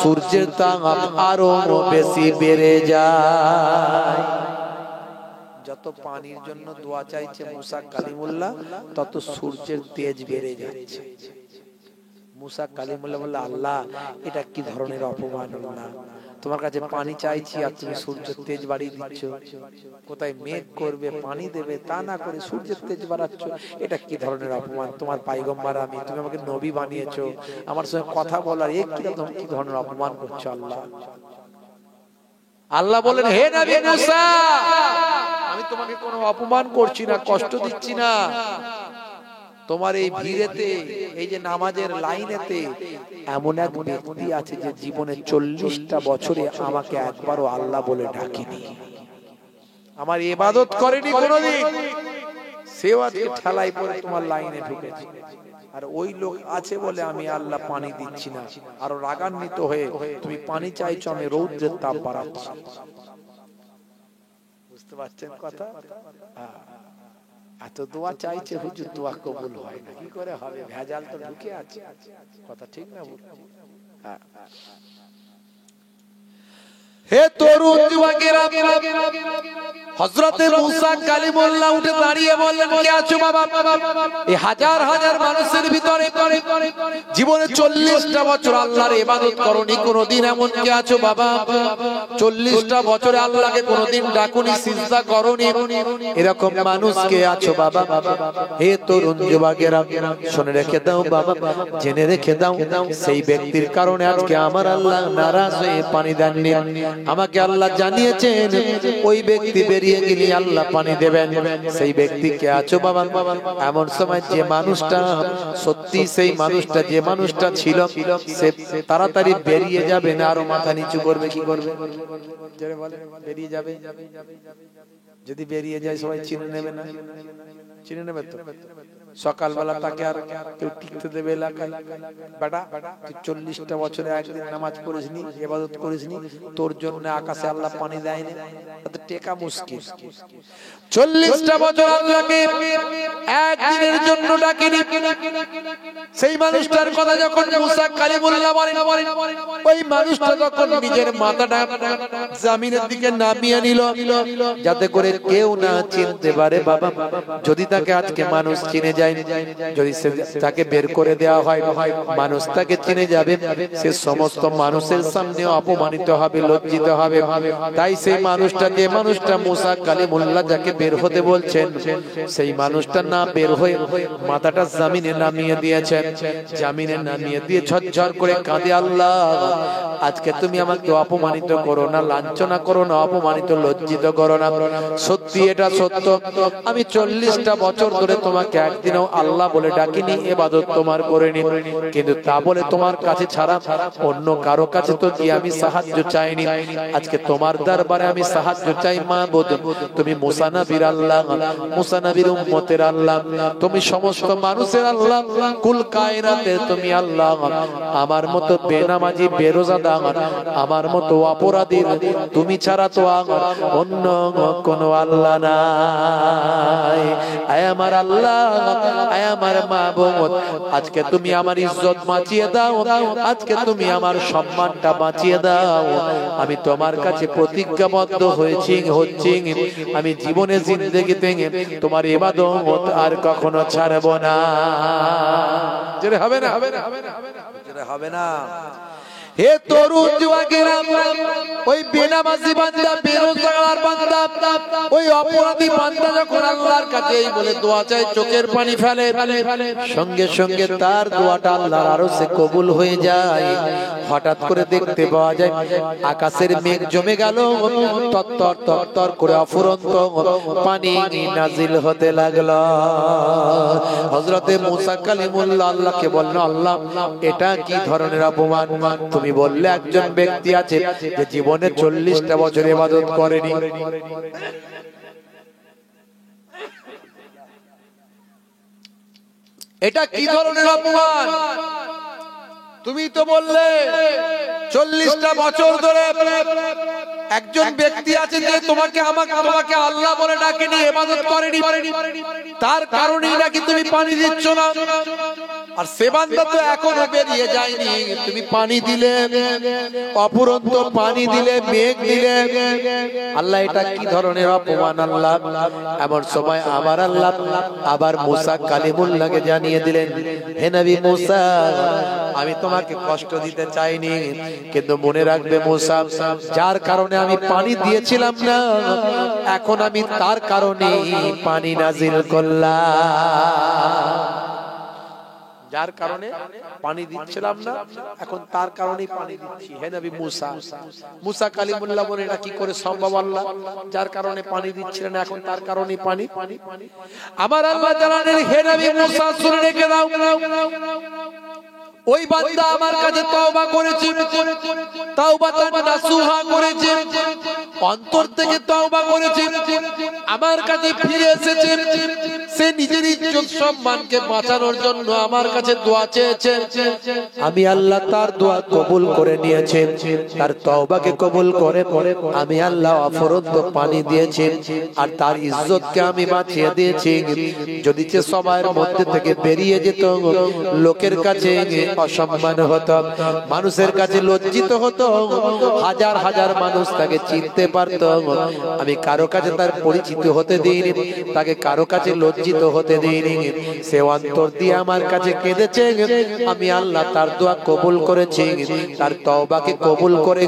সূর্যের তাপ আরো বেশি বেড়ে যায়। যত পানির জন্য দোয়া চাইছে মুসা কালিমুল্লাহ, তত সূর্যের তেজ বেড়ে যাচ্ছে। মুসা কালিমুল্লাহ বলল, আল্লাহ এটা কি ধরনের অপমান! আল্লাহ, তোমার কাছে পানি চাইছি আর তুমি সূর্যের তেজ বাড়িয়ে দিচ্ছ। কোথায় মেঘ করবে, পানি দেবে, তা না করে সূর্যের তেজ বাড়াচ্ছ, এটা কি ধরনের অপমান! তোমার পয়গম্বর আমি, তুমি আমাকে নবী বানিয়েছো, আমার সঙ্গে কথা বলার কি ধরনের অপমান করছো আল্লাহ! আল্লাহ বলেন, হে নবী মুসা, আমি তোমাকে কোনো অপমান করছি না, কষ্ট দিচ্ছি না। তোমার এই ভিড়েতে, এই যে নামাজের লাইনেতে এমন এক ব্যক্তি আছে যে জীবনে 40টা বছরে আমাকে একবারও আল্লাহ বলে ডাকেনি, আমার ইবাদত করেনি কোনোদিন, সেও আজকে ঠেলাই পড়ে তোমার লাইনে ঢুকেছে। আর ওই লোক আছে বলে আমি আল্লাহ পানি দিচ্ছি না, আর রাগান্বিত হয়ে তুমি পানি চাইছো, আমি রৌদ্রের তাপ বাড়াচ্ছি। বুঝতে পারছেন কথা? এত দোয়া চাইছে হুজুর, দোয়া কবুল হয় না, কি করে হবে? ভেজাল তো ঢুকে আছে, কথা ঠিক না? হে তরুণ যুবকেরা, হযরতে মুসা কালিমুল্লাহ উঠে দাঁড়িয়ে বললেন, কে আছো বাবা? এই হাজার হাজার মানুষের ভিতরে জীবনে 40টা বছর আল্লাহর ইবাদত করনি, কোনদিন এমন কে আছো বাবা? 40টা বছরে আল্লাহকে কোনদিন ডাকুনি, সিজদা করনি, এরকম মানুষ কে আছো বাবা? হে তরুণ যুবকেরা, শুনে রেখে দাও বাবা, জেনে রেখে দাও, সেই ব্যক্তির কারণে আজকে আমার আল্লাহ নারাজ হয়ে পানি দেননি। আমাকে আল্লাহ জানিয়েছেন ওই ব্যক্তি বেরিয়ে গেলে আল্লাহ পানি দেবেন। সেই ব্যক্তি কে আছো বাবা? এমন সময় যে মানুষটা সত্যি সেই মানুষটা যে মানুষটা ছিল সে তাড়াতাড়ি বেরিয়ে যাবে না, আরো মাথা নিচু করবে। কি করবে? বেরিয়ে যাবে। যদি বেরিয়ে যায় সবাই চিনে নেবে না? চিনে নেবে তো। সকালবেলা তাকে আর কেউ টিকতে দেবে এলাকায়? বেটা তুই 40টা বছরে একদিন নামাজ পড়িসনি, ইবাদত করিসনি, তোর জন্য আকাশে আল্লাহ পানি দেয়নি, তাতে টেকা মুশকিল। 40টা বছর আল্লাহকে একদিনের জন্য ডাকেনি। সেই মানুষটার কথা যখন মুসা কালিমুল্লাহ বলেন, ওই মানুষটা যখন নিজের মাথাটা জমিনের দিকে নামিয়ে নিল যাতে করে কেউ না চিনতে পারে বাবা, যদি তাকে আজকে মানুষ চিনে যায়, যদি তাকে বের করে দেওয়া হয়, মানুষ তাকে চিনে যাবে, সে সমস্ত মানুষের সামনে অপমানিত হবে, লজ্জিত হবে। তাই সেই মানুষটা, যে মানুষটা মুসা কালিমুল্লাহ যাকে বের হতে বলছেন, সেই মানুষটা না বের হয়ে মাথাটা জমিনে নামিয়ে দিয়েছেন। জমিনে নামিয়ে দিয়ে ঝরঝর করে কাঁদে, আল্লাহ আজকে তুমি আমাকে অপমানিত করো না, লাঞ্ছনা করো না, অপমানিত লজ্জিত করো না। সত্যি এটা সত্য, আমি 40টা বছর ধরে তোমাকে একদিনও আল্লাহ বলে ডাকিনি, ইবাদত তোমার করিনি, কিন্তু তা বলে তোমার কাছে ছাড়া অন্য কারো কাছে তো কি আমি সাহায্য চাইনি। আজকে তোমার দরবারে আমি সাহায্য চাই মাবুদ। তুমি মুসা নবীর আল্লাহ, মুসা নবীর উম্মতের আল্লাহ, তুমি সমস্ত মানুষের আল্লাহ, কুল কায়নাতের তুমি আল্লাহ। আমার মতো বেনামাজি বেরোজাদার, আমার মতো অপরাধীর তুমি ছাড়া তো অন্য কোনো আল্লাহ নাই। আয় আমার আল্লাহ, আয় আমার মাবুদ, আজকে তুমি আমার ইজ্জত বাঁচিয়ে দাও, আজকে তুমি আমার সম্মানটা বাঁচিয়ে দাও। আমি তোমার কাছে প্রতিজ্ঞাবদ্ধ হচ্ছি, আমি জীবনে জিন্দেগিতে তোমার ইবাদত আর কখনো ছাড়ব না। যেটা হবে না, যেটা হবে না। হে তরুণ যুবকেরা, ওই বেনামাজি বান্দা, বেরোজগার বান্দা, ওই অপরাধী বান্দা যখন আল্লাহর কাছে এই বলে দোয়া চায়, চোখের পানি ফেলে, সঙ্গে সঙ্গে তার দোয়াটা আল্লাহর আরশে কবুল হয়ে যায়। হঠাৎ করে দেখতে পাওয়া যায় আকাশের মেঘ জমে গেল, তত্তর তত্তর করে অফুরন্ত পানি নাজিল হতে লাগলো। হযরতে মুসা কালিমুল্লাহ আল্লাহকে বললেন, আল্লাহ এটা কি ধরনের অপমান? তুমি বললে একজন ব্যক্তি আছে যে জীবনে 40টা বছর ইবাদত করেনি, এটা কি ধরনের অপমান? তুমি তো বললে 40টা বছর ধরে একজন ব্যক্তি আছে যে তোমাকে আল্লাহ বলে ডাকেনি, ইবাদত করেনি, তার কারণেই নাকি তুমি পানি দিচ্ছ না। আর সে বান্দা তো এখনো বেরিয়ে যায়নি, তুমি পানি দিলে, অপুরন্ত পানি দিলে, মেঘ দিলে। আল্লাহ এটা কি ধরনের অপমান? আল্লাহ এমন সময় আমার আল্লাহ আবার মুসা কালিমুল্লাহকে জানিয়ে দিলেন, হে নবী মুসা, আমি তোমাকে কষ্ট দিতে চাইনি, কিন্তু মনে রাখবে মুসা, যার কারণে আমি পানি দিয়েছিলাম না, এখন আমি তার কারণে পানি নাজিল করলাম। যার কারণে পানি দিচ্ছিলাম না, এখন তার কারণেই পানি দিচ্ছি। হে নবী মুসা, মুসা কালিমুল্লাহ বলে এটা কি করে সম্ভব? আল্লাহ যার কারণে পানি দিচ্ছিলেন, এখন তার কারণেই পানি। আমার আল্লাহ জানেন, হে নবী মুসা শুনে রেখে দাও, ওই বান্দা আমার কাছে তওবা করেছে, তাওবাতান নাসুহা করেছে, অন্তর থেকে তওবা করেছে, আমার কাছে ফিরে এসেছে, সে নিজের ইজ্জত সম্মানকে বাঁচানোর জন্য আমার কাছে দোয়া চেয়েছে, আমি আল্লাহ তার দোয়া কবুল করে নিয়েছি, তার তওবাকে কবুল করে আমি আল্লাহ অফুরন্ত পানি দিয়েছি, আর তার ইজ্জতকে আমি বাঁচিয়ে দিয়েছি। যদি সে সবার মধ্যে থেকে বেরিয়ে যেত, লোকের কাছে অসম্মান হতো, মানুষের কাছে লজ্জিত হতো, হাজার হাজার মানুষ তাকে চিনতে পারত, আমি কারো কাছে তার পরিচিত হতে দিইনি, তাকে কারো কাছে লজ্জিত হতে দিইনি। সে অন্তর দিয়ে আমার কাছে কেঁদেছে, আমি আল্লাহ তার দোয়া কবুল করেছি, তার তওবাকে কবুল করে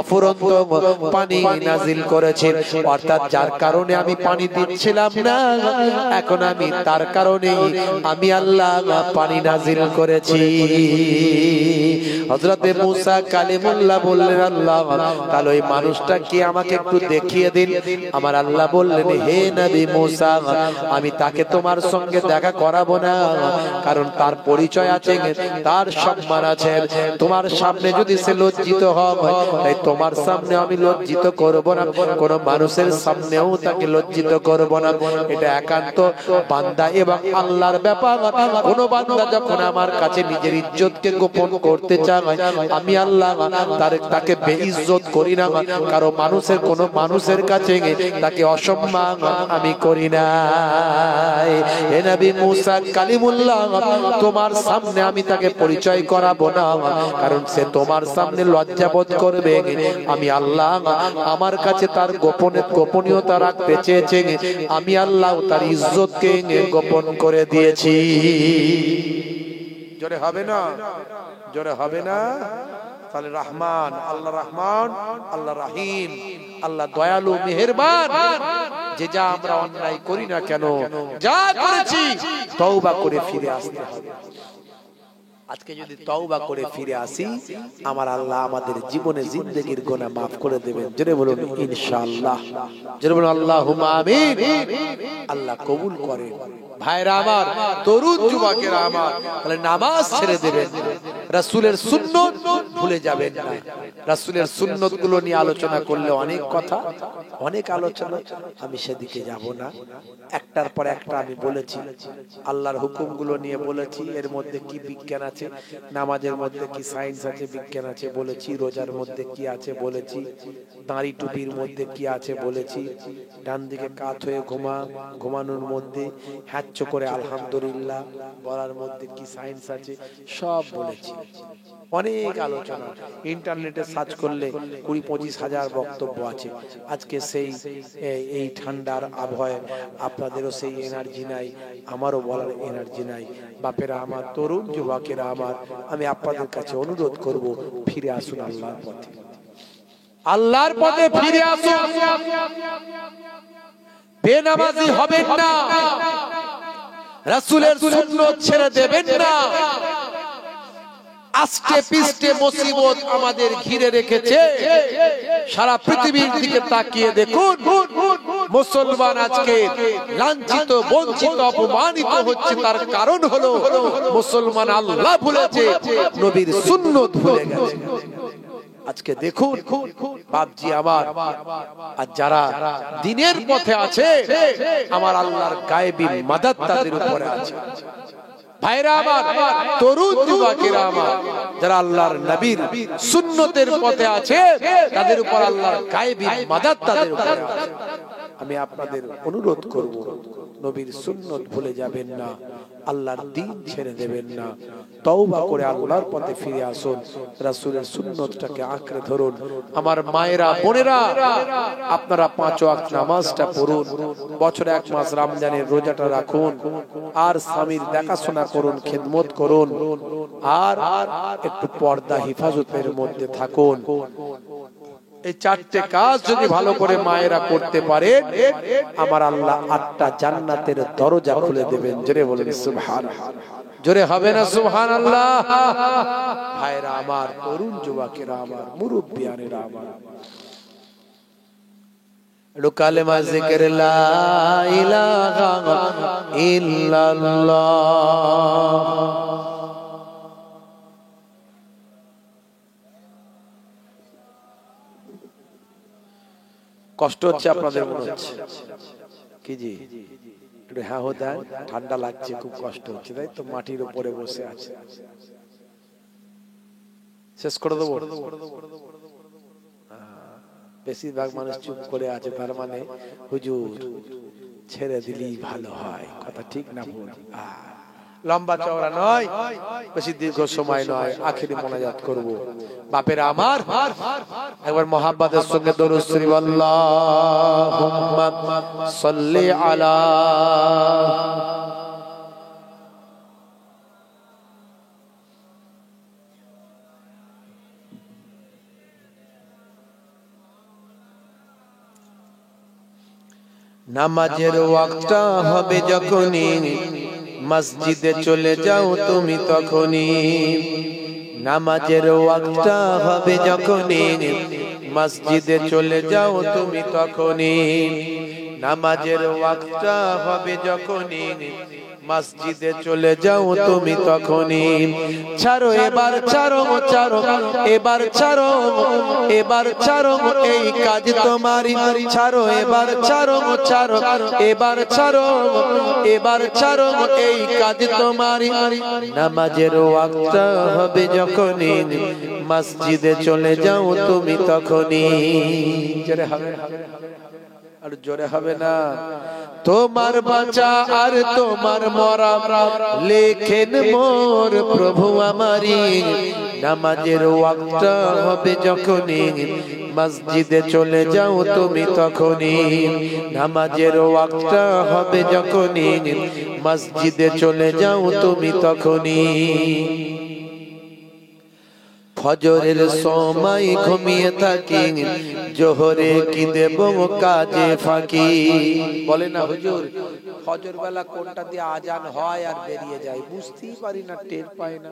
অফুরন্ত পানি নাজিল করেছি। অর্থাৎ যার কারণে আমি পানি দিচ্ছিলাম না, এখন আমি তার কারণে আমি আল্লাহ পানি নাজিল করেছি। হযরতে মুসা কালিমুল্লাহ বললেন, আল্লাহ তাহলে ওই মানুষটা কি আমাকে একটু দেখিয়ে দিন। আমার আল্লাহ বললেন, হে নবী মুসা, আমি তাকে তোমার সঙ্গে দেখা করাবো না, কারণ তার পরিচয় আছে, তার সম্মান আছে। তোমার সামনে যদি সে লজ্জিত হয়, তাই তোমার সামনে আমি লজ্জিত করব না, কোন মানুষের সামনেও তাকে লজ্জিত করব না। এটা একান্ত বান্দা এবং আল্লাহর ব্যাপার। কোন বান্দা যখন আমার কাছে নিজের ইজ্জতকে গোপন করতে চায়, আমি আল্লাহ তাকে বেইজ্জত করি না, কারো মানুষের কোন মানুষের কাছে তাকে অসম্মান আমি করি না। হে নবী মুসা কালিমুল্লাহ, তোমার সামনে আমি তাকে পরিচয় করাবো না, কারণ সে তোমার সামনে লজ্জাবোধ করবে। আমি আল্লাহ আমার কাছে তার গোপনীয়তা রাখতে চেয়েছে, আমি আল্লাহ তার ইজ্জতকে গোপন করে দিয়েছি। জোরে হবে না, জোরে হবে না। তাহলে রহমান, আল্লাহ রহমান, আল্লাহ রহিম, আল্লাহ দয়ালু মেহেরবান। যে যা আমরা অন্যায় করি না কেন, যা করেছি তওবা করে ফিরে আসতে হবে। আজকে যদি তওবা করে ফিরে আসি, আমার আল্লাহ আমাদের জীবনে জিন্দেগির গুনাহ মাফ করে দেবেন। জোরে বলুন ইনশাআল্লাহ, জোরে বলুন আল্লাহুম্মা আমিন। আল্লাহ কবুল করেন। ভাইরা আমার, তরুণ যুবকেরা আমার, তাহলে নামাজ ছেড়ে দেবেন, রাসূলের সুন্নাত ভুলে যাবেন না। রাসূলের সুন্নাত গুলো নিয়ে আলোচনা করলে অনেক কথা, অনেক আলোচনা, আমি সেদিকে যাব না। একটার পর একটা আমি বলেছি, আল্লাহর হুকুমগুলো নিয়ে বলেছি, এর মধ্যে কি বিজ্ঞান আছে, নামাজের মধ্যে কি সায়েন্স আছে, বিজ্ঞান আছে বলেছি, রোজার মধ্যে কি আছে বলেছি, দাড়ি টুপির মধ্যে কি আছে বলেছি, ডান দিকে কাত হয়ে ঘুমানোর মধ্যে হ্যাচ্চ করে আলহামদুলিল্লাহ বলার মধ্যে কি সায়েন্স আছে, সব বলেছি। অনেক আলোচনা, ইন্টারনেটে সার্চ করলে 20-25 হাজার বক্তব্য আছে। আজকে সেই এই ঠান্ডার আবহাওয়ায় আপনাদেরও সেই এনার্জি নাই, আমারও বলার এনার্জি নাই। বাপেরা আমার, তরুণ যুবকেরা আমার, আমি আপনাদের কাছে অনুরোধ করব, ফিরে আসুন আল্লাহর পথে, আল্লাহর পথে ফিরে আসুন। বেনামাজি হবেন না, রাসূলের সুন্নাত ছেড়ে দেবেন না। আজকে পিছতে মুসিবত আমাদের ঘিরে রেখেছে, সারা পৃথিবীর দিকে তাকিয়ে দেখুন, মুসলমান আজকে লাঞ্ছিত, বঞ্চিত, অপমানিত হচ্ছে। তার কারণ হলো মুসলমান আল্লাহ ভুলেছে, নবীর সুন্নাত ভুলে গেছে। আজকে দেখুন বাপজি আমার, আর যারা দ্বীনের পথে আছে, আমার আল্লাহর গায়েবী মাদদ তাদের উপরে আছে। ভাইরা আমার, তরুণ যুবকেরা আমার, যারা আল্লাহর নবীর সুন্নতের পথে আছে, তাদের উপর আল্লাহর গায়েবী মাদদ তাদের উপরে আছে। আমি আপনাদের অনুরোধ করব, নবীর সুন্নত ভুলে যাবেন না, আল্লাহর দ্বীন ছেড়ে দেবেন না, তওবা করে আল্লাহর পথে ফিরে আসুন, রাসূলের সুন্নতটাকে আঁকড়ে ধরুন। আমার মায়েরা, বোনেরা, আপনারা 5 ওয়াক্ত নামাজটা পড়ুন, বছরে 1 মাস রমজানের রোজাটা রাখুন, আর স্বামীর দেখাশোনা করুন, খেদমত করুন, আর একটু পর্দা হিফাজতের মধ্যে থাকুন। এই 4টে কাজ যদি ভালো করে মায়েরা করতে পারে, আমার আল্লাহ 8টা জান্নাতের দরজা খুলে দেবেন। জোরে বলেন সুবহানাল্লাহ, জোরে হবে না সুবহানাল্লাহ। ভাইরা আমার, তরুণ যুবকেরা আমার, মুরব্বিয়ানেরা আমার, কালেমা জিকির লা ইলাহা ইল্লাল্লাহ। কষ্ট হচ্ছে আপনাদের, মনে হচ্ছে কি জি? হ্যাঁ দেন, ঠান্ডা লাগছে, খুব কষ্ট হচ্ছে, তাই তো মাটির উপরে বসে আছে। শেষ করে দেবো। বেশিরভাগ মানুষ চুপ করে আছে, তার মানে হুজুর ছেড়ে দিলেই ভালো হয়। কথা ঠিক না ভুল? লম্বা চওড়া নয়, বেশি দীর্ঘ সময় নয়, আখিরি মোনাজাত করব। বাপেরা আমার, একবার মোহাব্বতের সঙ্গে দরুদ শরীফ আল্লাহুম্মা সাল্লি আলা নামাজের ওয়াক্তটা হবে যখনই, মসজিদে চলে যাও তুমি তখনই। নামাজের ওয়াক্তটা হবে যখনই, মসজিদে চলে যাও তুমি তখনই। নামাজের ওয়াক্তটা হবে যখনই, মসজিদে চলে যাও তুমি তখনই। ছাড়ো এবার, ছাড়ো ছাড়ো এবার, ছাড়ো এবার, ছাড়ো এই কাজ তোমারই। ছাড়ো এবার, ছাড়ো ছাড়ো এবার, ছাড়ো এবার, ছাড়ো এই কাজ তোমারই। নামাজের ওয়াক্তটা হবে যখনই, মসজিদে চলে যাও তুমি তখনই। জোরে হবে, আর জোরে হবে না। তোমার বাঁচা আর তোমার মরা লেখেন মোর প্রভু আমারি। নামাজের ওয়াক্তটা হবে যখনই, মসজিদে চলে যাও তুমি তখনই। নামাজের ওয়াক্তটা হবে যখনই, মসজিদে চলে যাও তুমি তখনই। ফজরের সময় ঘুমিয়ে থাকি, জোহরে কি দেব কাজে ফাঁকি। বলে না হুজুর, ফজর বেলা কোনটা দিয়ে আজান হয় আর বেরিয়ে যায়, বুঝতেই পারি না, টের পাই না।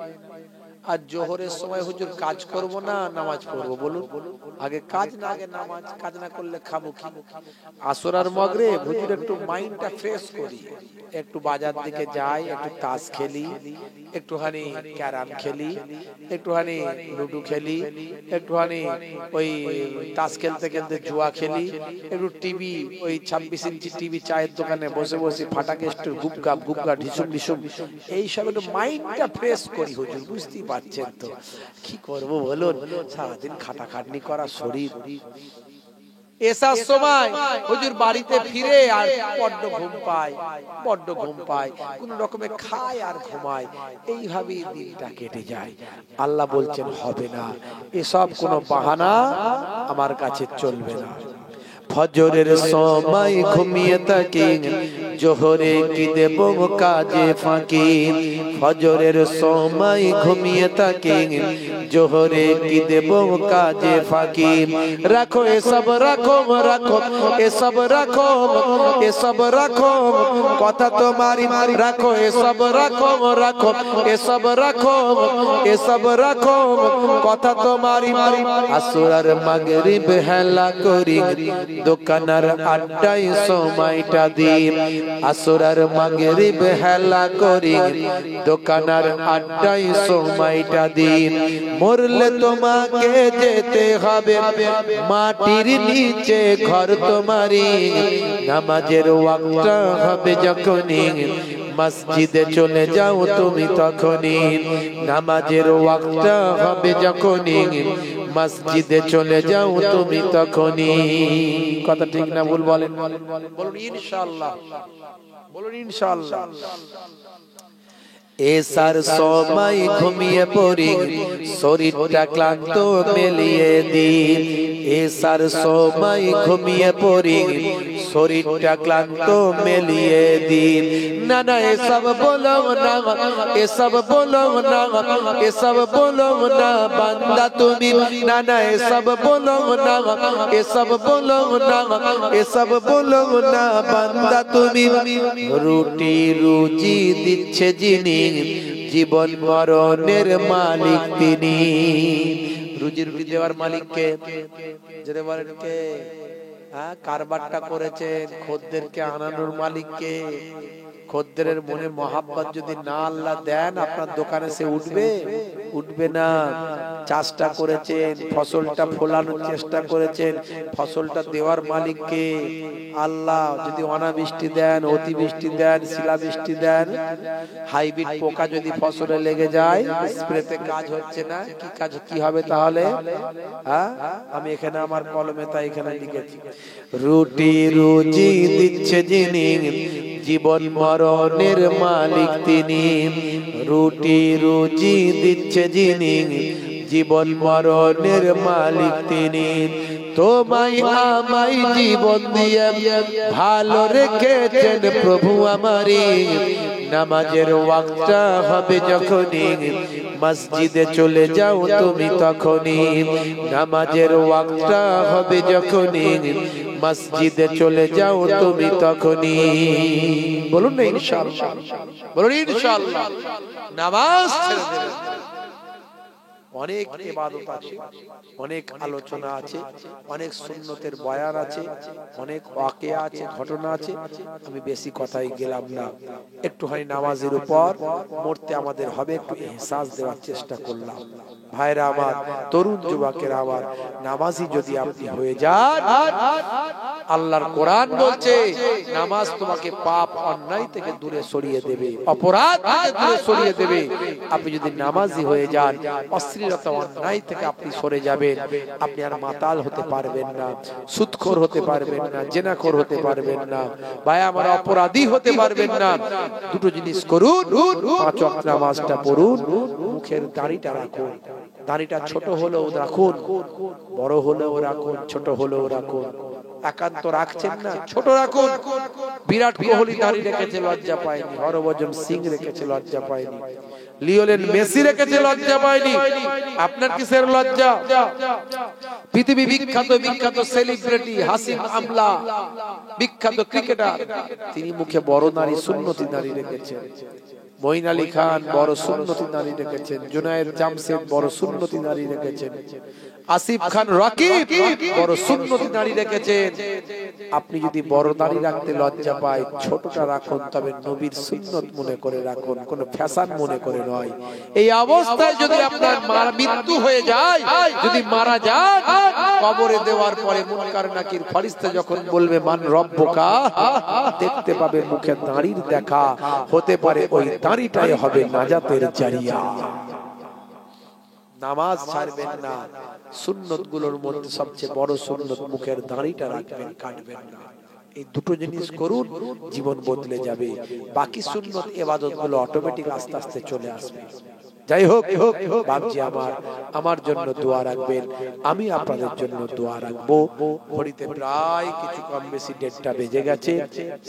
আর জোহরের সময় হুজুর কাজ করব না নামাজ পড়বো, বলুন? আগে কাজ না আগে নামাজ? কাজ না করলে খাবো কি? আসর আর মাগরিব হুজুর একটু মাইন্ডটা ফ্রেশ করি, একটু বাজার দিকে যাই, একটু তাস খেলি, একটুখানি ক্যারাম খেলি, একটুখানি লুডো খেলি, একটুখানি ওই তাস খেলতে খেলতে জুয়া খেলি, একটু টিভি ওই 26 ইঞ্চি টিভি চায়ের দোকানে বসে বসে ফাটাকে একটু গুপগাপ গুপগা ঢিসুম ঢিসুম এইসব একটু মাইন্ডটা ফ্রেশ করি হুজুর, বুঝতেই পারছেন তো? কি করবো বলুন, সারাদিন খাটাখাটনি করা শরীর। এসার সময় হুজুর বাড়িতে ফিরে আর বড্ড ঘুম পায়, বড্ড ঘুম পায়, কোন রকমে খায় আর ঘুমায়, এইভাবেই দিনটা কেটে যায়। আল্লাহ বলছেন হবে না, এসব কোনো বাহানা আমার কাছে চলবে না। ফজরের সময় ঘুমিয়ে থাকি, জোহরে কি দেব কাজে ফাঁকি। ফজরের সময় ঘুমিয়ে থাকি, জোহরে কি দেব কাজে ফাঁকি। রাখো এসব, রাখো রাখো এসব, রাখো এসব, রাখো কথা তোমারি। রাখো এসব, রাখো রাখো এসব, রাখো এসব, রাখো কথা তোমারি। আসর আর মাগরিব হেলা করি, দোকানের আড্ডায় সময়টা দিন। আসর আর মাগরিব হেলা করি, দোকানের আড্ডায় সময়টা দিন। মরলে তোমাকে যেতে হবে মাটির নিচে ঘর তোমারি। নামাজের ওয়াক্তটা হবে যখনই, মসজিদে চলে যাও তুমি তখনই। নামাজের ওয়াক্তটা হবে যখনই, মসজিদে চলে যাও তুমি তখনই। কথা ঠিক না ভুল বলেন? বলুন ইনশাআল্লাহ, বলুন ইনশাআল্লাহ। এসার সময় ঘুমিয়ে পড়ি, শরীরটা ক্লান্ত মেলিয়ে দিন। এসার সময় ঘুমিয়ে পড়ি, শরীরটা ক্লান্ত মেলিয়ে দিন। না না এসব বলো না, এসব বলো না, এসব বলো না বান্দা তুমি। না না এসব বলো না, এসব বলো না, এসব বলো না বান্দা তুমি। রুটি রুজি দিচ্ছে যিনি, জীবন মরণের মালিক তিনি। রুজি রুটি দেওয়ার মালিককে যেতে বলেন কে? কারবারটা করেছেন, খদ্দেরকে আনানোর মালিককে, খদ্দেরের মনে মহাব্বত যদি না আল্লাহ দেন, আপনার দোকানে সে উঠবে না। চাষটা করেছেন, ফসলটা ফলানোর চেষ্টা করেছেন, ফসলটা দেওয়ার মালিক কে? আল্লাহ। যদি অনাবৃষ্টি দেন, অতিবৃষ্টি দেন, শিলাবৃষ্টি দেন, হাইব্রিড পোকা যদি ফসলে লেগে যায়, স্প্রেতে কাজ হচ্ছে না, কি হবে তাহলে? আমি এখানে আমার কলমে তাই এখানে লিখেছি, রুটি রুজি দিচ্ছে যিনি, জীবন মরণের মালিক তিনি। রুটি রুজি দিচ্ছে যিনি, জীবন মরণের মালিক তিনি। তোমায় আমায় জীবন দিয়ে ভালো রেখেছেন প্রভু আমারি। নামাজের ওয়াক্তটা হবে যখনই, মসজিদে চলে যাও তুমি তখনই। নামাজের ওয়াক্তটা হবে যখনই, মসজিদে চলে যাও তুমি তখনই। বলুন না ইনশাআল্লাহ, বলুন ইনশাআল্লাহ। নামাজ ছেড়ে দেবেন। অনেক ইবাদত আছে, অনেক আলোচনা আছে, অনেক সুন্নতের বয়ান আছে, অনেক ওয়াকিয়া আছে, ঘটনা আছে। আমি বেশি কথাই গেলাম না, একটুখানি নামাজের উপর মরতে আমাদের হবে, একটু ইহসাস দেওয়ার চেষ্টা করলাম। ভাইরা আমার, তরুণ যুবকেরা আমার, নামাজি যদি আপনি হয়ে যান, আল্লাহর কোরআন বলছে নামাজ তোমাকে পাপ অন্যায় থেকে দূরে সরিয়ে দেবে, অপরাধ থেকে দূরে সরিয়ে দেবে। আপনি যদি নামাজি হয়ে যান, অশ্লীলতা অন্যায় থেকে আপনি সরে যাবেন। আপনি আর মাতাল হতে পারবেন না, সুদখোর হতে পারবেন না, জেনাখোর হতে পারবেন না, ভাই আমার অপরাধী হতে পারবেন না। দুটো জিনিস করুন, 5 ওয়াক্ত নামাজটা পড়ুন, মুখের দাড়িটা রাখুন। দাড়িটা ছোট হলেও রাখুন, বড় হলেও রাখুন, ছোট হলেও রাখুন। একান্ত রাখছেন না, ছোট রাখুন। বিরাট কোহলি দাড়ি রেখেছে, লজ্জা পায়নি। হরভজন সিং রেখেছে, লজ্জা পায়নি। লিওনেল মেসি রেখেছে, লজ্জা পায়নি। আপনার কিসের লজ্জা? পৃথিবী বিখ্যাত সেলিব্রিটি হাসিন আমলা, বিখ্যাত ক্রিকেটার, তিনি মুখে বড় নারী, সুন্নতি নারী রেখেছেন। মঈন আলী খান বড় সুন্নতি নারী রেখেছেন। জুনায়েদ জামশেদ বড় সুন্নতি নারী রেখেছেন। আসিফ খান রাকিব বড় সুন্নতি নারী রেখেছেন। আপনি যদি বড় দাড়ি রাখতে লজ্জা পায়, ছোটটা রাখুন, তবে নবীর সুন্নত মনে করে রাখুন, কোন ফ্যাশন মনে করে নয়। এই অবস্থায় যদি আপনার মৃত্যু হয়ে যায়, যদি মারা যান, কবরে দেওয়ার পরে মুনকার নাকির ফেরেশতা যখন বলবে মান রব্বুকা, দেখতে পাবে মুখে দাড়ির দেখা, হতে পারে ওই দাড়িটাই হবে নাজাতের জারিয়া। নামাজ ছাড়বেন না। সুন্নত গুলোর মধ্যে সবচেয়ে বড় সুন্নত মুখের দাড়িটা রাখবেন, কাটবেন না। এই দুটো জিনিস করুন, জীবন বদলে যাবে। বাকি সুন্নত ইবাদত গুলো অটোমেটিক আস্তে আস্তে চলে আসবে। যাই হোক, বাপজি আমার জন্য দোয়া রাখবেন, আমি আপনাদের জন্য দোয়া রাখবো। ঘড়িতে প্রায় কিছু কম বেশি 1:30 বেজে গেছে,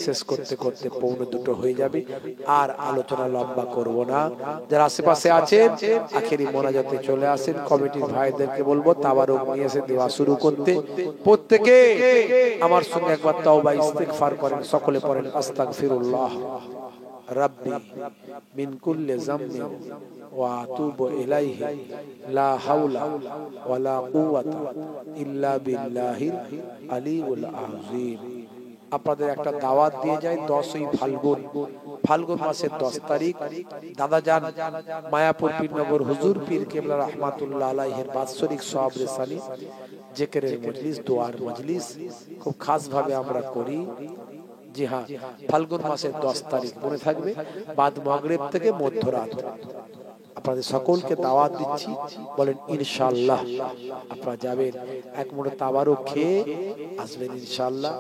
শেষ করতে করতে 1:45 হয়ে যাবে। আর আলোচনা লম্বা করব না। যারা আশেপাশে আছেন আখেরি মোনাজাতে চলে আসেন। কমিটির ভাইদেরকে বলবো তাবারুক নিয়ে এসে দোয়া শুরু করতে। প্রত্যেকে আমার সঙ্গে একবার তাওবা ইস্তিগফার করেন, সকলে পড়েন আস্তাগফিরুল্লাহ রাব্বি মিন কুল্লি যামবিন ওয়া আতুবু ইলাইহি লা হাওলা ওয়ালা কুওয়াতা ইল্লা বিল্লাহিল আলিউল আযীম। আপনাদের একটা দাওয়াত দিয়ে যায়, 10ই ফাল্গুন মাসের 10 তারিখ দাদাজান মায়াপুর পীরনগর হুজুর পীর কেবলা রাহমাতুল্লাহ আলাইহির বাৎসরিক সওয়াব রেসানি জিকিরের মজলিস, দোয়ার মজলিস খুব খাস ভাবে আমরা করি। জি হ্যাঁ, ফাল্গুন মাসের 10 তারিখ মনে থাকবে, বাদ মাগরিব থেকে মধ্যরাত। আপনাদের সকলকে দাওয়াত দিচ্ছি, বলেন ইনশাআল্লাহ আপনারা যাবেন। এক মুঠো তাবারুক খেয়ে আসবেন ইনশাআল্লাহ।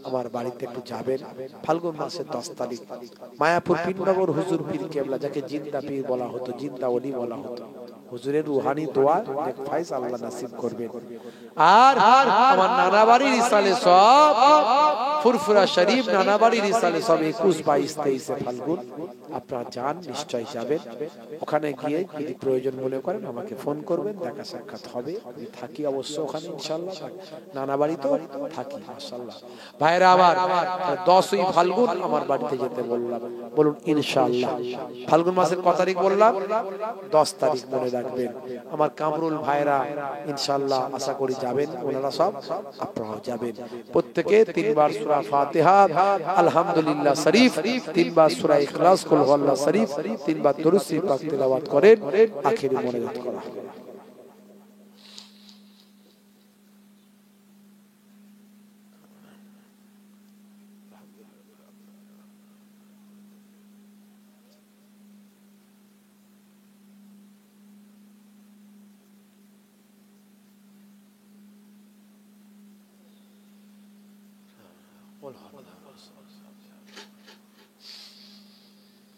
আমার বাড়িতে একটু যাবেন। ফাল্গুন মাসের 10 তারিখ মায়াপুর পীরনগর হুজুর পীর কেবলা, যাকে জিন্দা পীর বলা হতো, জিন্দা ওলি বলা হতো, হুজুরের রুহানি দোয়া নেক ফাইজ আল্লাহ নসিব করবেন। আর আমার নানা বাড়ির ইসালে সব ফুরফুরা শরীফ, নানা বাড়ির ইসালে সব 21, 22, 23 ফাল্গুন আপনারা যান, নিশ্চয় যাবেন। ওখানে গিয়ে যদি প্রয়োজন মনে করেন আমাকে ফোন করবেন, দেখা সাক্ষাৎ হবে। আমি থাকি অবশ্য ওখানে ইনশাআল্লাহ, নানা বাড়ি তো থাকি মাশাআল্লাহ। ভাইরা আমার 10ই ফাল্গুন আমার বাড়িতে যেতে বললাম, বলুন ইনশাআল্লাহ। ফাল্গুন মাসের কত তারিখ বললাম? 10 তারিখ মনে রাখবেন। রাখবেন। আমার কামরুল ভাইরা ইনশাআল্লাহ আশা করি যাবেন, ওনারা সব আপনারাও যাবেন। প্রত্যেকে 3 বার সূরা ফাতিহা, আলহামদুলিল্লাহ শরীফ, 3 বার সূরা ইখলাস, কুল হুয়াল্লাহ শরীফ, 3 বার দরুদ শরীফ পাক তেলাওয়াত করেন, আখিরি মোনাজাত করা।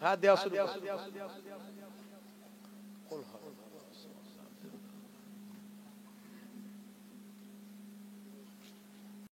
হ্যাঁ দেওয়া শুরু করো।